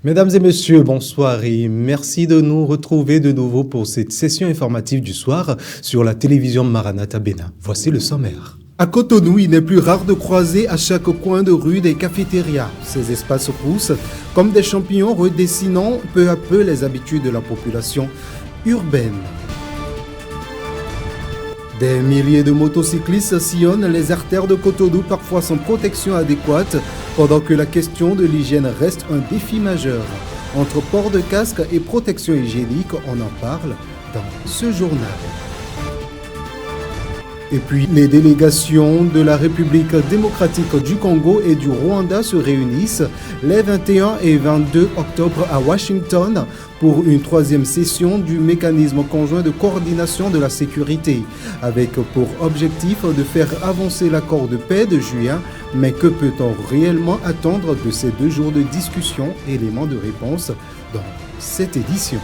Mesdames et messieurs, bonsoir et merci de nous retrouver de nouveau pour cette session informative du soir sur la télévision Maranatha Bénin. Voici le sommaire. À Cotonou, il n'est plus rare de croiser à chaque coin de rue des cafétérias. Ces espaces poussent comme des champignons redessinant peu à peu les habitudes de la population urbaine. Des milliers de motocyclistes sillonnent les artères de Cotonou, parfois sans protection adéquate, pendant que la question de l'hygiène reste un défi majeur. Entre port de casque et protection hygiénique, on en parle dans ce journal. Et puis, les délégations de la République démocratique du Congo et du Rwanda se réunissent les 21 et 22 octobre à Washington pour une troisième session du mécanisme conjoint de coordination de la sécurité, avec pour objectif de faire avancer l'accord de paix de juin. Mais que peut-on réellement attendre de ces 2 jours de discussion? Éléments de réponse dans cette édition.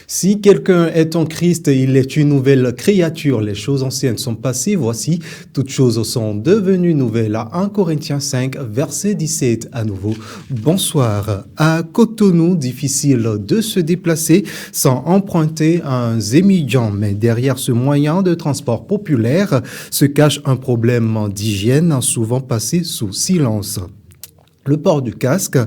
Si quelqu'un est en Christ, il est une nouvelle créature. Les choses anciennes sont passées. Voici, toutes choses sont devenues nouvelles. À 1 Corinthiens 5, verset 17 à nouveau. Bonsoir. À Cotonou, difficile de se déplacer sans emprunter un Zémidjan. Mais derrière ce moyen de transport populaire se cache un problème d'hygiène souvent passé sous silence. Le port du casque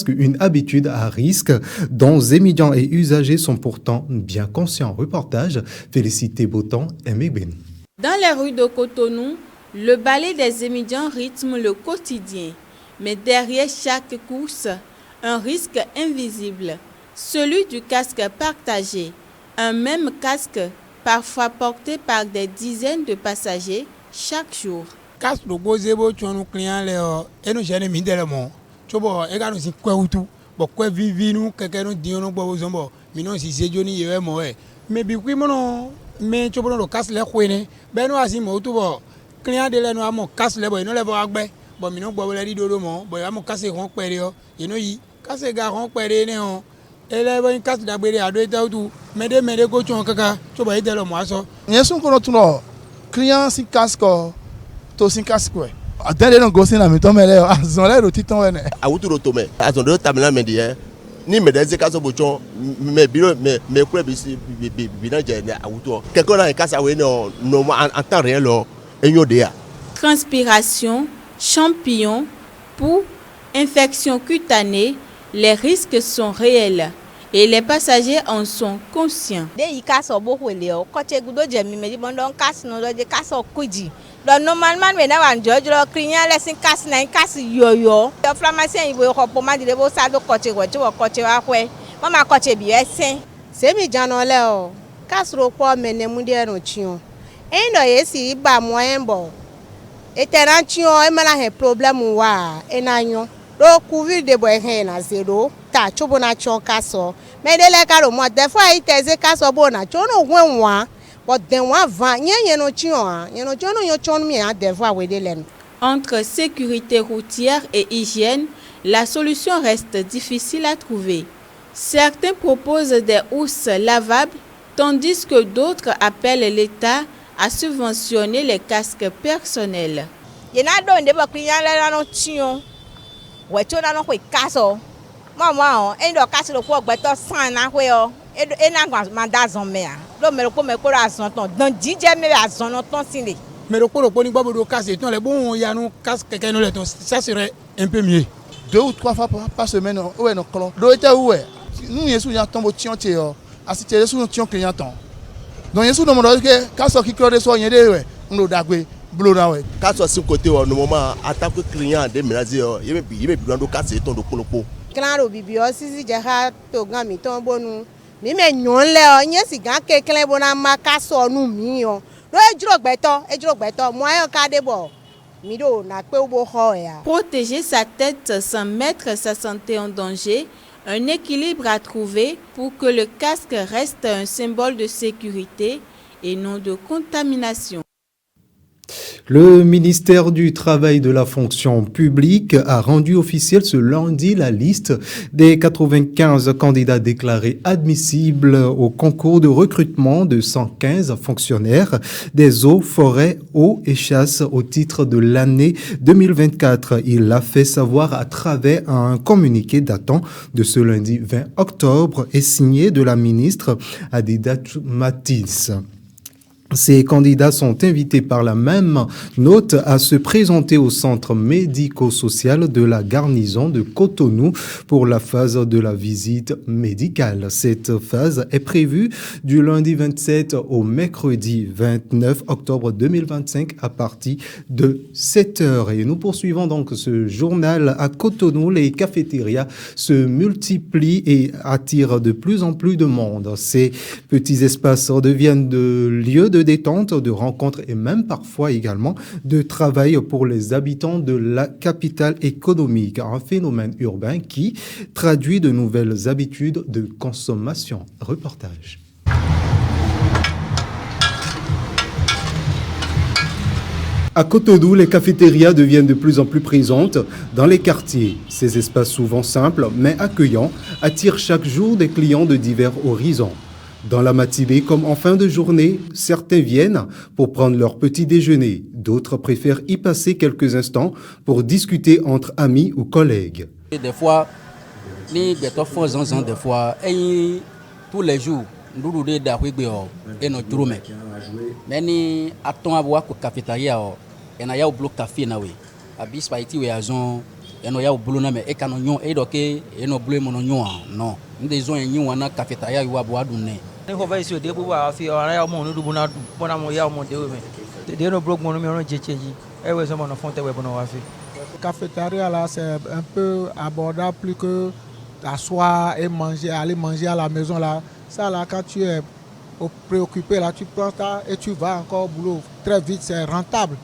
une habitude à risque dont émigrants et usagers sont pourtant bien conscients. Reportage Félicité Botan et Megben. Dans les rues de Cotonou, le balai des émigrants rythme le quotidien. Mais derrière chaque course, un risque invisible, celui du casque partagé. Un même casque, parfois porté par des dizaines de passagers chaque jour. Casque le gozebo tchonu client le eno jene mindele mo chobo e ga no si kweutu bo kwe vivi nu keke no diono bo zombo mino si sejoni yewe mo e me bi kwi mono me chobo no casque le kwene be no asi mo tu bo client de le no amo casque le bo eno le bo agbe bo mino gbo le di dodo mo bo amo casque ron pere yo eno yi casque ga ron pere ne o ele bo casque da gbere ado eta tu mede go chon kaka chobo e de lo mo aso yesun kono tu no client si casque tosin casque atende no gosin na miton mele azon le ro titon we ne awutu ro to me azon do tamina me die ni me de kaso bochon me biro me kure bi na je ne awutu quelque na kasa we no en temps réel lo enyo de ya Transpiration, champignons, poux, infections cutanées, les risques sont réels et les passagers en sont conscients. De ikaso bo wele o koche gudo jemi me bon don kas no de kaso kuji. Donc normalement mais na wan jojo client lesson kas na kas yoyo. Le pharmacien il veut repommer de bo sa do koche wa kwe. Mama koche bi esen. Se mi jano le o. Kas ro po mene mu de no chion. En do yesi ba moyen bo. Eteran chion e mala he problème wa enanyo. Do couvrir de bo he na zero. Ta chobo na chon kaso. Mais de le karo mo des fois il teze kaso bo na chono wenwa. Entre sécurité routière et hygiène, la solution reste difficile à trouver. Certains proposent des housses lavables, tandis que d'autres appellent l'État à subventionner les casques personnels. Ça serait un peu mieux. 2 ou 3 fois par semaine ouais no clon do était où nous yesu ya tombo tionche yo asite yesu no tion client ton donc yesu no mo do ke kaso ki klode so yen de we ndo dagbe blo na we kaso si côté au moment attaque client de menace yo yebe bi do kaso ton do polopo claro bibio sisi jaha to gan mi ton bonu mi me nyon le o yen si gan ke klen bona ma kaso nu mi o do ejuro gbeto mo ayo ka de bo. Protéger sa tête sans mettre sa santé en danger, un équilibre à trouver pour que le casque reste un symbole de sécurité et non de contamination. Le ministère du Travail et de la Fonction publique a rendu officielle ce lundi la liste des 95 candidats déclarés admissibles au concours de recrutement de 115 fonctionnaires des eaux, forêts, eaux et chasses au titre de l'année 2024. Il l'a fait savoir à travers un communiqué datant de ce lundi 20 octobre et signé de la ministre Adedatou Matis. Ces candidats sont invités par la même note à se présenter au centre médico-social de la garnison de Cotonou pour la phase de la visite médicale. Cette phase est prévue du lundi 27 au mercredi 29 octobre 2025 à partir de 7h. Et nous poursuivons donc ce journal à Cotonou. Les cafétérias se multiplient et attirent de plus en plus de monde. Ces petits espaces deviennent de lieux de détente, de rencontres et même parfois également de travail pour les habitants de la capitale économique. Un phénomène urbain qui traduit de nouvelles habitudes de consommation. Reportage. À Cotonou, les cafétérias deviennent de plus en plus présentes dans les quartiers. Ces espaces souvent simples mais accueillants attirent chaque jour des clients de divers horizons. Dans la matinée comme en fin de journée, certains viennent pour prendre leur petit déjeuner. D'autres préfèrent y passer quelques instants pour discuter entre amis ou collègues. Des fois, des fois, tous les jours, nous et nos tourments. Mais ni attend à voir que cafétéria et na ya au bloc café na we. Abis paiti we azon et no ya au boulot na me e kanonyon e doké et no bleu mononyon non. Nous des zones nyon wana cafétéria yo aboa dunne. Ko vai so de buba afi ora ya mo no du bona bona mo ya mo de me. De no bloc mo no me no jecheji. E we so mo no fonte we bona wa fi. Cafétéria là c'est un peu abordable plus que t'asseoir et manger, aller manger à la maison là. Ça là quand tu es préoccupé là, tu prends ça et tu vas encore au boulot. Très vite, c'est rentable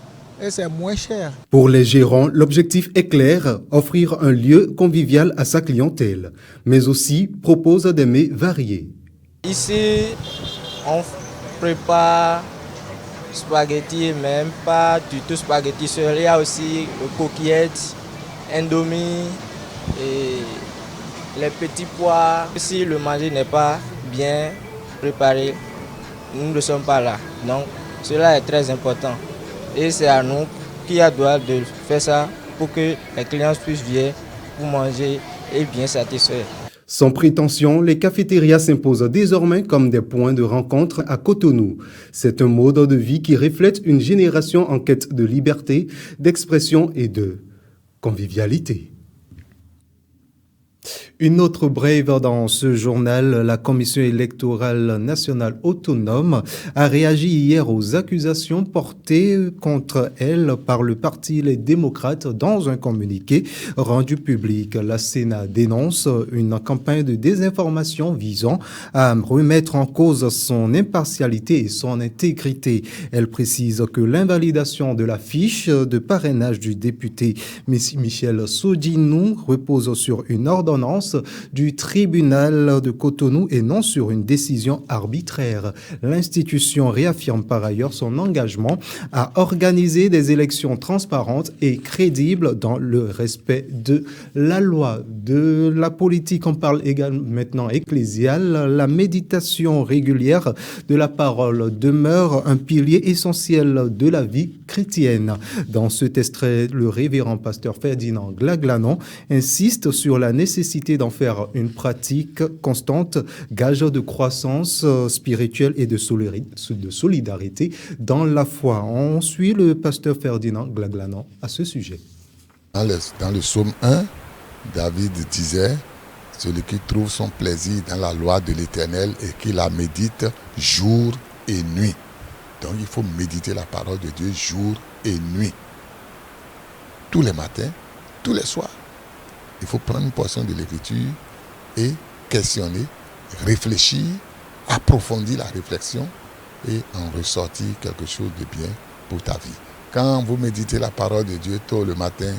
et c'est moins cher. Pour les gérants, l'objectif est clair, offrir un lieu convivial à sa clientèle, mais aussi propose des mets variés. Ici, on prépare spaghetti, même pas du tout spaghetti seul. Il y a aussi coquillettes, indomie et les petits pois. Si le manger n'est pas bien préparé, nous ne sommes pas là. Donc, cela est très important. Et c'est à nous qui a droit de faire ça pour que les clients puissent venir pour manger et bien satisfaire. Sans prétention, les cafétérias s'imposent désormais comme des points de rencontre à Cotonou. C'est un mode de vie qui reflète une génération en quête de liberté, d'expression et de convivialité. Une autre brève dans ce journal, la Commission électorale nationale autonome a réagi hier aux accusations portées contre elle par le parti Les Démocrates dans un communiqué rendu public. La Sénat dénonce une campagne de désinformation visant à remettre en cause son impartialité et son intégrité. Elle précise que l'invalidation de la fiche de parrainage du député Michel Sodinou repose sur une ordonnance du tribunal de Cotonou et non sur une décision arbitraire. L'institution réaffirme par ailleurs son engagement à organiser des élections transparentes et crédibles dans le respect de la loi. De la politique, on parle également maintenant ecclésiale. La méditation régulière de la parole demeure un pilier essentiel de la vie chrétienne. Dans cet extrait, le révérend pasteur Ferdinand Glaglanon insiste sur la nécessité d'en faire une pratique constante, gage de croissance spirituelle et de solidarité dans la foi. On suit le pasteur Ferdinand Glaglanon à ce sujet. Dans le psaume 1, David disait « Celui qui trouve son plaisir dans la loi de l'Éternel et qui la médite jour et nuit. » Donc il faut méditer la parole de Dieu jour et nuit. Tous les matins, tous les soirs. Il faut prendre une portion de l'écriture et questionner, réfléchir, approfondir la réflexion et en ressortir quelque chose de bien pour ta vie. Quand vous méditez la parole de Dieu tôt le matin,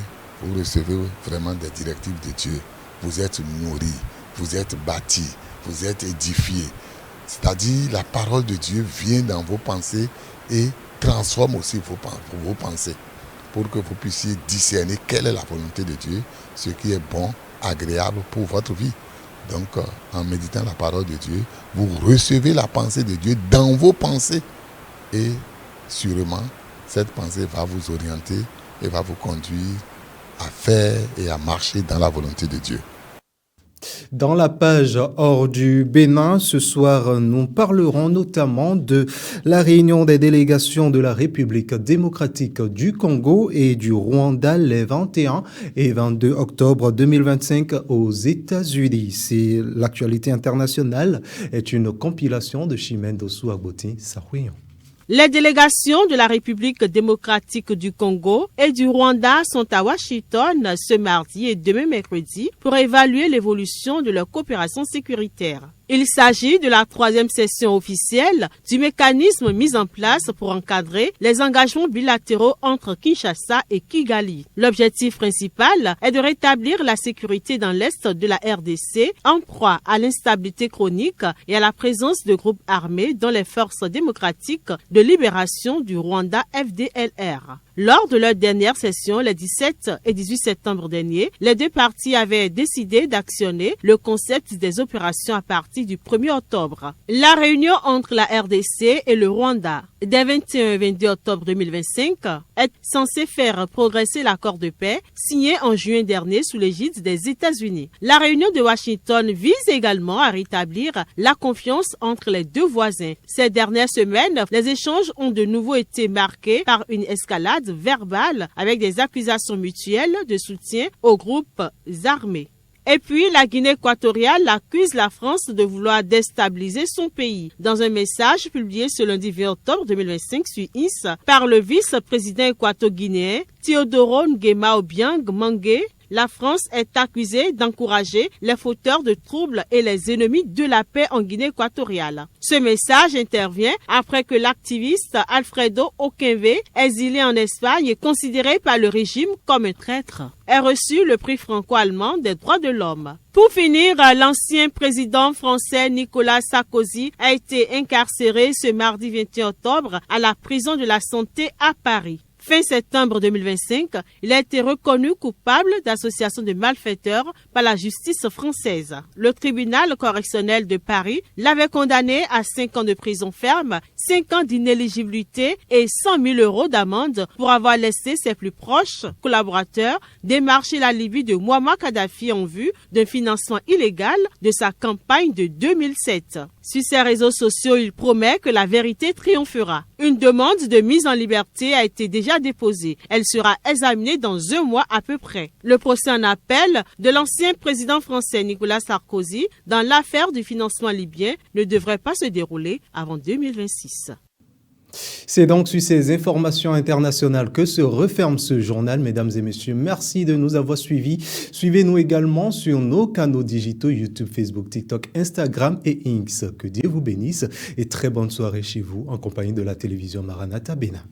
vous recevez vraiment des directives de Dieu. Vous êtes nourris, vous êtes bâtis, vous êtes édifiés. C'est-à-dire la parole de Dieu vient dans vos pensées et transforme aussi vos pensées pour que vous puissiez discerner quelle est la volonté de Dieu, ce qui est bon, agréable pour votre vie. Donc, en méditant la parole de Dieu, vous recevez la pensée de Dieu dans vos pensées. Et sûrement, cette pensée va vous orienter et va vous conduire à faire et à marcher dans la volonté de Dieu. Dans la page hors du Bénin, ce soir, nous parlerons notamment de la réunion des délégations de la République démocratique du Congo et du Rwanda les 21 et 22 octobre 2025 aux États-Unis. C'est l'actualité internationale est une compilation de Chimène Dossou Agboti Sahuyon. Les délégations de la République démocratique du Congo et du Rwanda sont à Washington ce mardi et demain mercredi pour évaluer l'évolution de leur coopération sécuritaire. Il s'agit de la 3e session officielle du mécanisme mis en place pour encadrer les engagements bilatéraux entre Kinshasa et Kigali. L'objectif principal est de rétablir la sécurité dans l'est de la RDC en proie à l'instabilité chronique et à la présence de groupes armés dans les forces démocratiques de libération du Rwanda FDLR. Lors de leur dernière session, les 17 et 18 septembre dernier, les deux parties avaient décidé d'actionner le concept des opérations à partir du 1er octobre. La réunion entre la RDC et le Rwanda des 21 et 22 octobre 2025 est censée faire progresser l'accord de paix signé en juin dernier sous l'égide des États-Unis. La réunion de Washington vise également à rétablir la confiance entre les deux voisins. Ces dernières semaines, les échanges ont de nouveau été marqués par une escalade verbale avec des accusations mutuelles de soutien aux groupes armés. Et puis, la Guinée équatoriale accuse la France de vouloir déstabiliser son pays. Dans un message publié ce lundi 20 octobre 2025 sur INS par le vice-président équato-guinéen Teodoro Nguema Obiang Mangue, la France est accusée d'encourager les fauteurs de troubles et les ennemis de la paix en Guinée équatoriale. Ce message intervient après que l'activiste Alfredo Okenve, exilé en Espagne et considéré par le régime comme un traître, ait reçu le prix franco-allemand des droits de l'homme. Pour finir, l'ancien président français Nicolas Sarkozy a été incarcéré ce mardi 21 octobre à la prison de la Santé à Paris. Fin septembre 2025, il a été reconnu coupable d'association de malfaiteurs par la justice française. Le tribunal correctionnel de Paris l'avait condamné à 5 ans de prison ferme, 5 ans d'inéligibilité et 100 000 € d'amende pour avoir laissé ses plus proches collaborateurs démarcher la Libye de Mouammar Kadhafi en vue d'un financement illégal de sa campagne de 2007. Sur ses réseaux sociaux, il promet que la vérité triomphera. Une demande de mise en liberté a été déjà déposée. Elle sera examinée dans 1 mois à peu près. Le procès en appel de l'ancien président français Nicolas Sarkozy dans l'affaire du financement libyen ne devrait pas se dérouler avant 2026. C'est donc sur ces informations internationales que se referme ce journal. Mesdames et messieurs, merci de nous avoir suivis. Suivez-nous également sur nos canaux digitaux YouTube, Facebook, TikTok, Instagram et X. Que Dieu vous bénisse et très bonne soirée chez vous en compagnie de la télévision Maranatha Bénin.